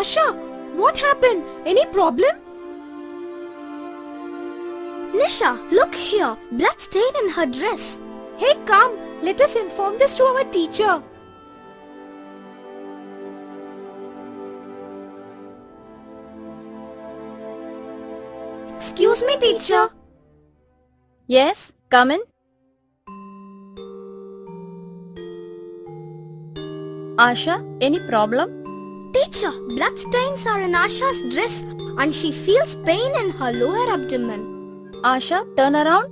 Asha, what happened? Any problem? Nisha, look here. Blood stain in her dress. Hey, come. Let us inform this to our teacher. Excuse me, teacher. Yes, come in. Asha, any problem? Teacher, blood stains are in Asha's dress and she feels pain in her lower abdomen. Asha, turn around.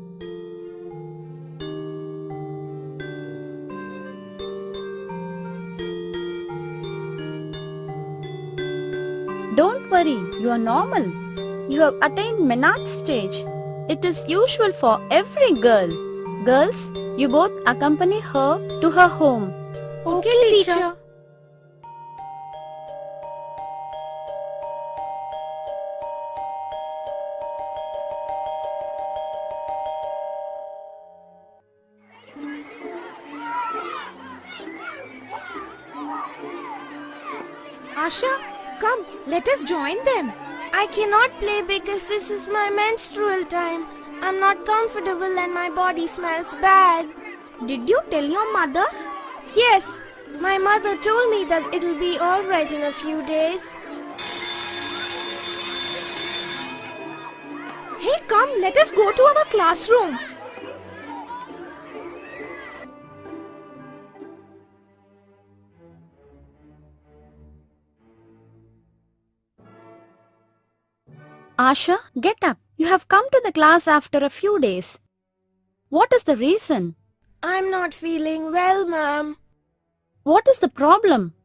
Don't worry, you are normal. You have attained menarche stage. It is usual for every girl. Girls, you both accompany her to her home. Okay, teacher. Asha, come, let us join them. I cannot play because this is my menstrual time. I'm not comfortable and my body smells bad. Did you tell your mother? Yes, my mother told me that it'll be alright in a few days. Hey, come, let us go to our classroom. Asha, get up. You have come to the class after a few days. What is the reason? I'm not feeling well, ma'am. What is the problem?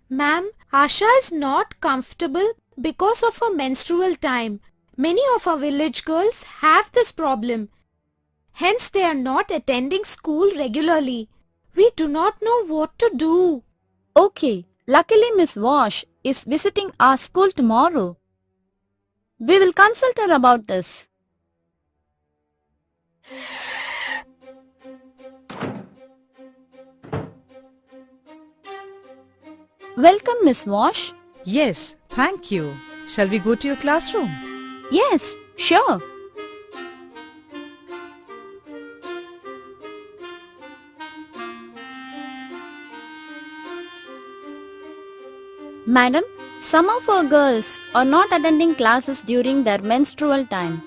Ma'am, Asha is not comfortable because of her menstrual time. Many of our village girls have this problem. Hence, they are not attending school regularly. We do not know what to do. Okay, luckily Miss Wash is visiting our school tomorrow. We will consult her about this. Welcome, Miss Wash. Yes, thank you. Shall we go to your classroom? Yes, sure. Madam, some of our girls are not attending classes during their menstrual time.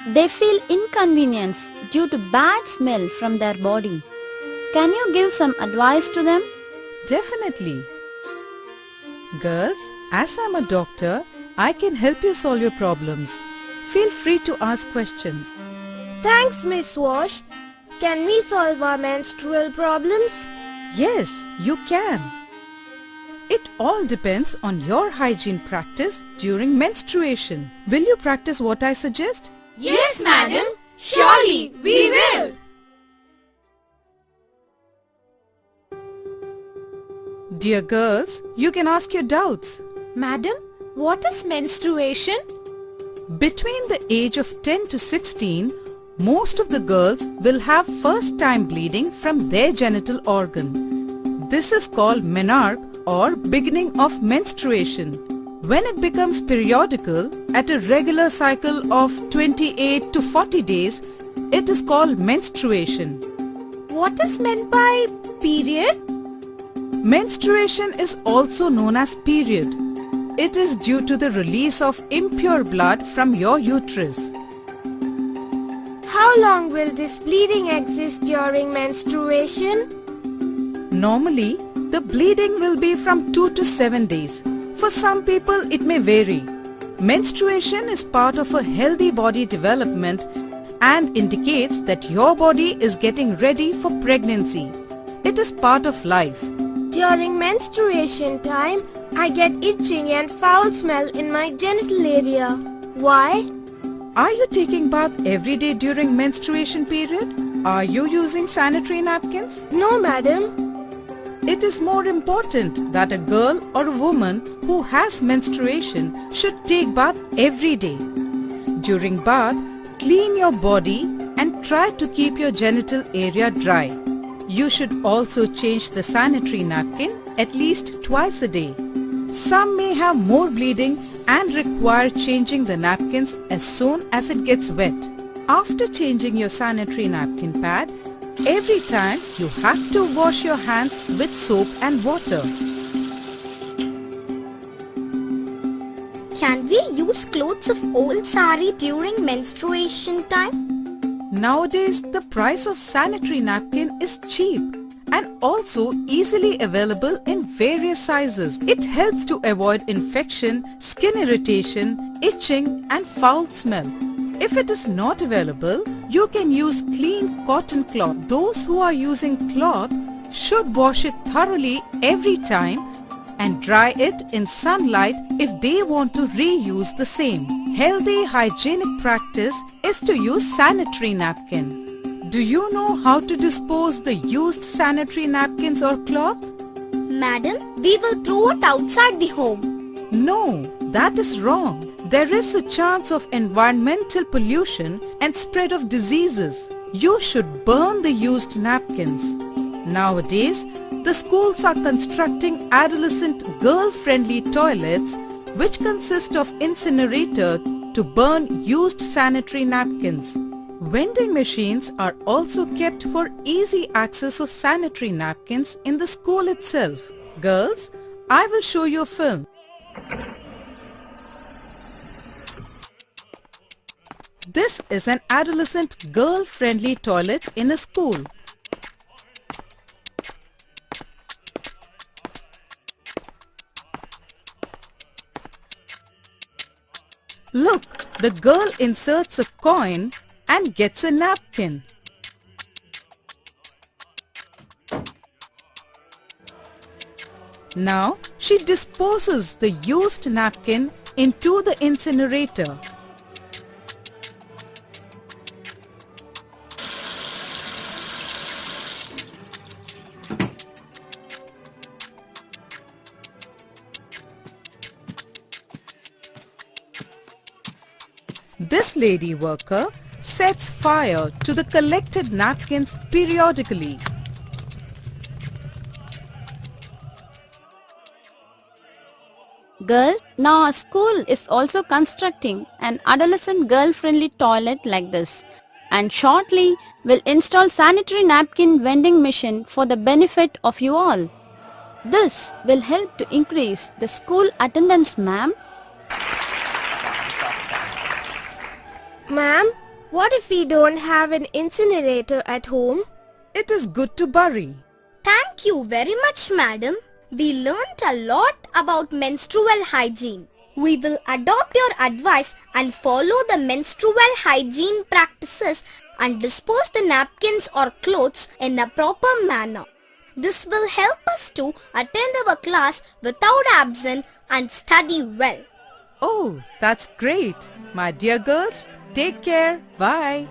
They feel inconvenience due to bad smell from their body. Can you give some advice to them? Definitely. Girls, as I'm a doctor, I can help you solve your problems. Feel free to ask questions. Thanks, Miss Wash. Can we solve our menstrual problems? Yes, you can. It all depends on your hygiene practice during menstruation. Will you practice what I suggest? Yes, madam. Surely, we will. Dear girls, you can ask your doubts. Madam, what is menstruation? Between the age of 10 to 16, most of the girls will have first-time bleeding from their genital organ. This is called menarche or beginning of menstruation. When it becomes periodical at a regular cycle of 28 to 40 days, it is called menstruation. What is meant by period? Menstruation is also known as period. It is due to the release of impure blood from your uterus. How long will this bleeding exist during menstruation? Normally, the bleeding will be from 2 to 7 days. For some people, it may vary. Menstruation is part of a healthy body development and indicates that your body is getting ready for pregnancy. It is part of life. During menstruation time, I get itching and foul smell in my genital area. Why? Are you taking bath every day during menstruation period? Are you using sanitary napkins? No, madam. It is more important that a girl or a woman who has menstruation should take bath every day. During bath, clean your body and try to keep your genital area dry. You should also change the sanitary napkin at least twice a day. Some may have more bleeding and require changing the napkins as soon as it gets wet. After changing your sanitary napkin pad, every time you have to wash your hands with soap and water. Can we use clothes of old sari during menstruation time? Nowadays, the price of sanitary napkin is cheap and also easily available in various sizes. It helps to avoid infection, skin irritation, itching and foul smell. If it is not available, you can use clean cotton cloth. Those who are using cloth should wash it thoroughly every time and dry it in sunlight if they want to reuse the same. Healthy hygienic practice is to use sanitary napkin. Do you know how to dispose the used sanitary napkins or cloth? Madam, we will throw it outside the home. No, that is wrong. There is a chance of environmental pollution and spread of diseases. You should burn the used napkins. Nowadays, the schools are constructing adolescent girl-friendly toilets which consist of incinerator to burn used sanitary napkins. Vending machines are also kept for easy access of sanitary napkins in the school itself. Girls, I will show you a film. This is an adolescent girl-friendly toilet in a school. Look, the girl inserts a coin and gets a napkin. Now she disposes the used napkin into the incinerator. This lady worker sets fire to the collected napkins periodically. Girl, now our school is also constructing an adolescent girl-friendly toilet like this, and shortly will install sanitary napkin vending machine for the benefit of you all. This will help to increase the school attendance, ma'am. Ma'am, what if we don't have an incinerator at home? It is good to bury. Thank you very much, madam. We learnt a lot about menstrual hygiene. We will adopt your advice and follow the menstrual hygiene practices and dispose the napkins or clothes in a proper manner. This will help us to attend our class without absence and study well. Oh, that's great. My dear girls, take care. Bye.